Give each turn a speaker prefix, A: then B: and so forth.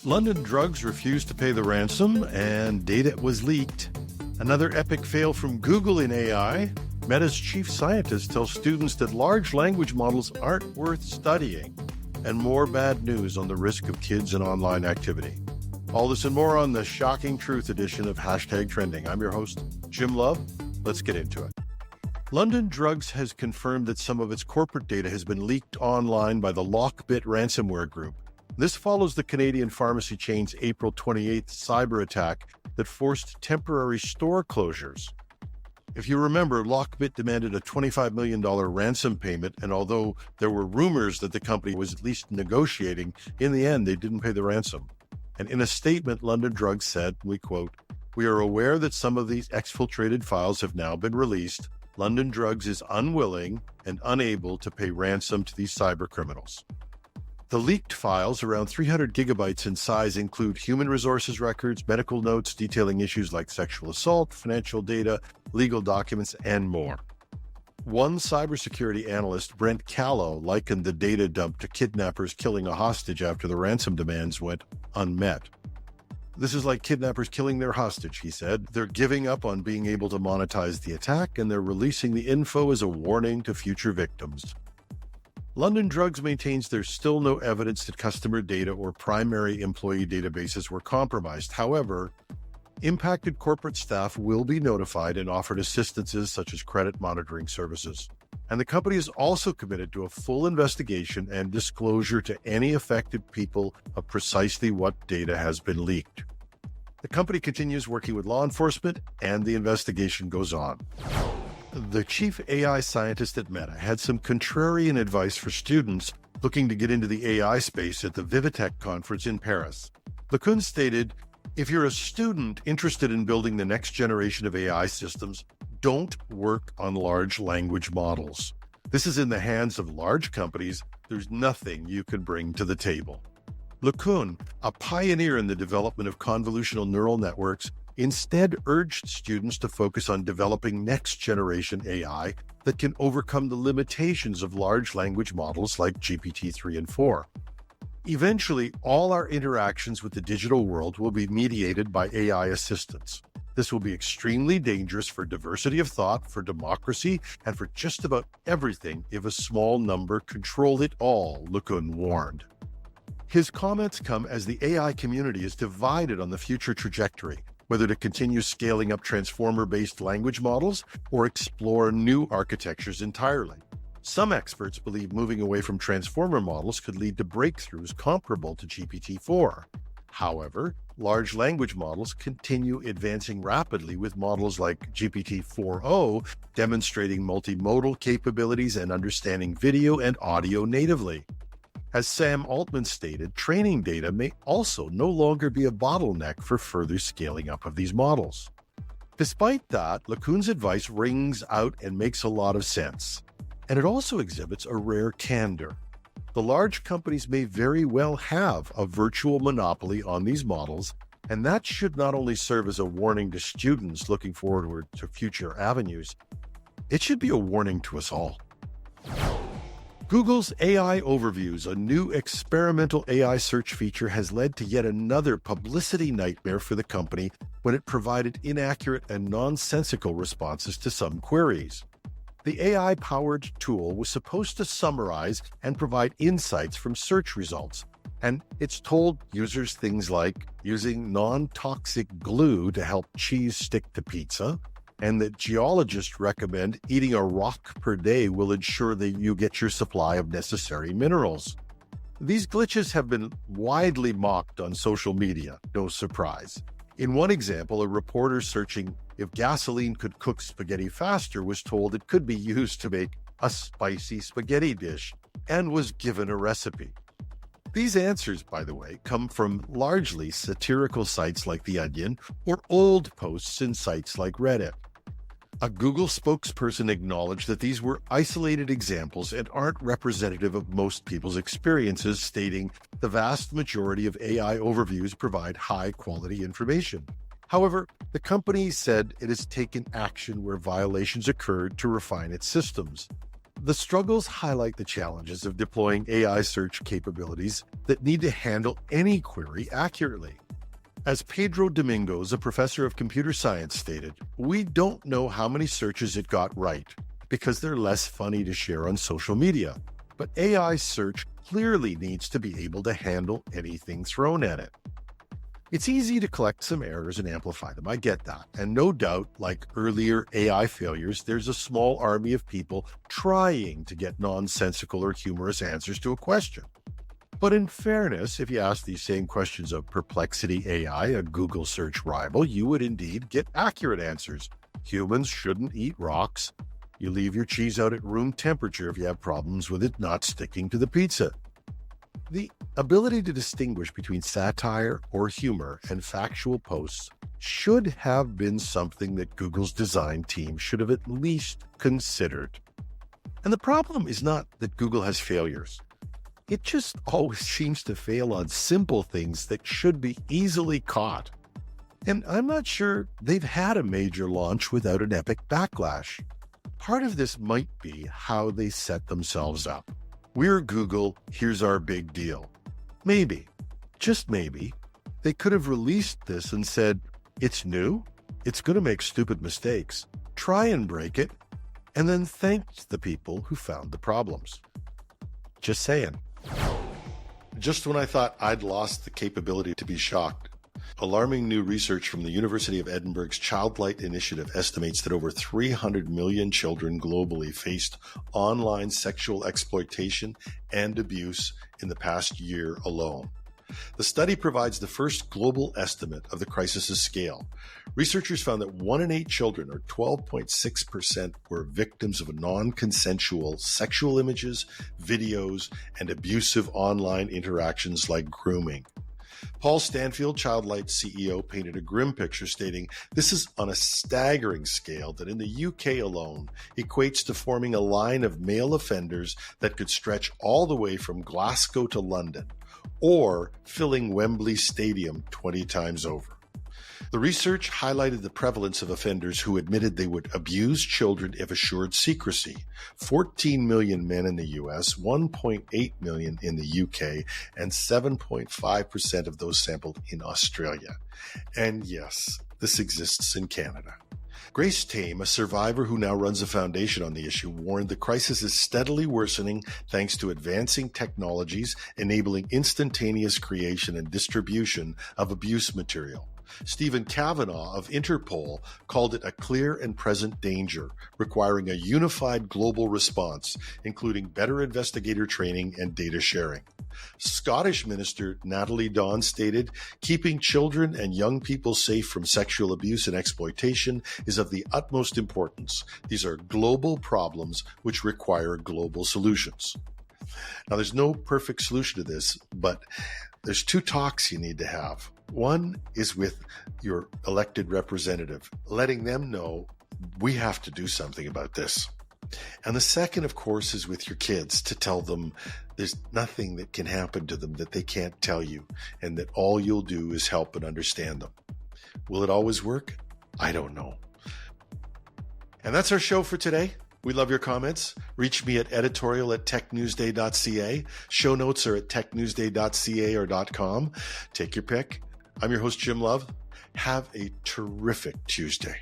A: London Drugs refused to pay the ransom, and data was leaked. Another epic fail from Google in AI. Meta's chief scientist tells students that large language models aren't worth studying. And more bad news on the risk of kids and online activity. All this and more on the Shocking Truth edition of #Trending. I'm your host, Jim Love. Let's get into it. London Drugs has confirmed that some of its corporate data has been leaked online by the Lockbit ransomware group. This follows the Canadian pharmacy chain's April 28th cyber attack that forced temporary store closures. If you remember, Lockbit demanded a $25 million ransom payment, and although there were rumors that the company was at least negotiating, in the end, they didn't pay the ransom. And in a statement, London Drugs said, we quote, "We are aware that some of these exfiltrated files have now been released. London Drugs is unwilling and unable to pay ransom to these cyber criminals." The leaked files, around 300 gigabytes in size, include human resources records, medical notes detailing issues like sexual assault, financial data, legal documents, and more. One cybersecurity analyst, Brent Callow, likened the data dump to kidnappers killing a hostage after the ransom demands went unmet. "This is like kidnappers killing their hostage," he said. "They're giving up on being able to monetize the attack, and they're releasing the info as a warning to future victims." London Drugs maintains there's still no evidence that customer data or primary employee databases were compromised. However, impacted corporate staff will be notified and offered assistances such as credit monitoring services. And the company is also committed to a full investigation and disclosure to any affected people of precisely what data has been leaked. The company continues working with law enforcement, and the investigation goes on. The chief AI scientist at Meta had some contrarian advice for students looking to get into the AI space at the Vivatech conference in Paris. LeCun stated, "If you're a student interested in building the next generation of AI systems, don't work on large language models. This is in the hands of large companies. There's nothing you can bring to the table." LeCun, a pioneer in the development of convolutional neural networks, instead urged students to focus on developing next-generation AI that can overcome the limitations of large language models like GPT-3 and 4. Eventually, all our interactions with the digital world will be mediated by AI assistants. This will be extremely dangerous for diversity of thought, for democracy, and for just about everything if a small number control it all, LeCun warned. His comments come as the AI community is divided on the future trajectory, whether to continue scaling up transformer-based language models or explore new architectures entirely. Some experts believe moving away from transformer models could lead to breakthroughs comparable to GPT-4. However, large language models continue advancing rapidly, with models like GPT-4o demonstrating multimodal capabilities and understanding video and audio natively. As Sam Altman stated, training data may also no longer be a bottleneck for further scaling up of these models. Despite that, LeCun's advice rings out and makes a lot of sense. And it also exhibits a rare candor. The large companies may very well have a virtual monopoly on these models, and that should not only serve as a warning to students looking forward to future avenues, it should be a warning to us all. Google's AI Overviews, a new experimental AI search feature, has led to yet another publicity nightmare for the company when it provided inaccurate and nonsensical responses to some queries. The AI-powered tool was supposed to summarize and provide insights from search results, and it's told users things like using non-toxic glue to help cheese stick to pizza, and that geologists recommend eating a rock per day will ensure that you get your supply of necessary minerals. These glitches have been widely mocked on social media, no surprise. In one example, a reporter searching if gasoline could cook spaghetti faster was told it could be used to make a spicy spaghetti dish and was given a recipe. These answers, by the way, come from largely satirical sites like The Onion or old posts in sites like Reddit. A Google spokesperson acknowledged that these were isolated examples and aren't representative of most people's experiences, stating the vast majority of AI overviews provide high-quality information. However, the company said it has taken action where violations occurred to refine its systems. The struggles highlight the challenges of deploying AI search capabilities that need to handle any query accurately. As Pedro Domingos, a professor of computer science, stated, "We don't know how many searches it got right because they're less funny to share on social media. But AI search clearly needs to be able to handle anything thrown at it." It's easy to collect some errors and amplify them. I get that. And no doubt, like earlier AI failures, there's a small army of people trying to get nonsensical or humorous answers to a question. But in fairness, if you ask these same questions of Perplexity AI, a Google search rival, you would indeed get accurate answers. Humans shouldn't eat rocks. You leave your cheese out at room temperature if you have problems with it not sticking to the pizza. The ability to distinguish between satire or humor and factual posts should have been something that Google's design team should have at least considered. And the problem is not that Google has failures. It just always seems to fail on simple things that should be easily caught. And I'm not sure they've had a major launch without an epic backlash. Part of this might be how they set themselves up. We're Google, here's our big deal. Maybe, just maybe, they could have released this and said, "It's new, it's going to make stupid mistakes, try and break it," and then thanked the people who found the problems. Just saying. Just when I thought I'd lost the capability to be shocked, alarming new research from the University of Edinburgh's Childlight Initiative estimates that over 300 million children globally faced online sexual exploitation and abuse in the past year alone. The study provides the first global estimate of the crisis's scale. Researchers found that 1 in 8 children, or 12.6%, were victims of non-consensual sexual images, videos, and abusive online interactions like grooming. Paul Stanfield, Childlight's CEO, painted a grim picture, stating, "This is on a staggering scale that in the UK alone equates to forming a line of male offenders that could stretch all the way from Glasgow to London, or filling Wembley Stadium 20 times over." The research highlighted the prevalence of offenders who admitted they would abuse children if assured secrecy. 14 million men in the US, 1.8 million in the UK, and 7.5% of those sampled in Australia. And yes, this exists in Canada. Grace Tame, a survivor who now runs a foundation on the issue, warned the crisis is steadily worsening thanks to advancing technologies enabling instantaneous creation and distribution of abuse material. Stephen Kavanagh of Interpol called it a clear and present danger, requiring a unified global response, including better investigator training and data sharing. Scottish Minister Natalie Dawn stated, "Keeping children and young people safe from sexual abuse and exploitation is of the utmost importance. These are global problems which require global solutions." Now, there's no perfect solution to this, but there's 2 talks you need to have. One is with your elected representative, letting them know we have to do something about this. And the second, of course, is with your kids, to tell them there's nothing that can happen to them that they can't tell you, and that all you'll do is help and understand them. Will it always work? I don't know. And that's our show for today. We love your comments. Reach me at editorial@technewsday.ca. Show notes are at technewsday.ca or .com. Take your pick. I'm your host, Jim Love. Have a terrific Tuesday.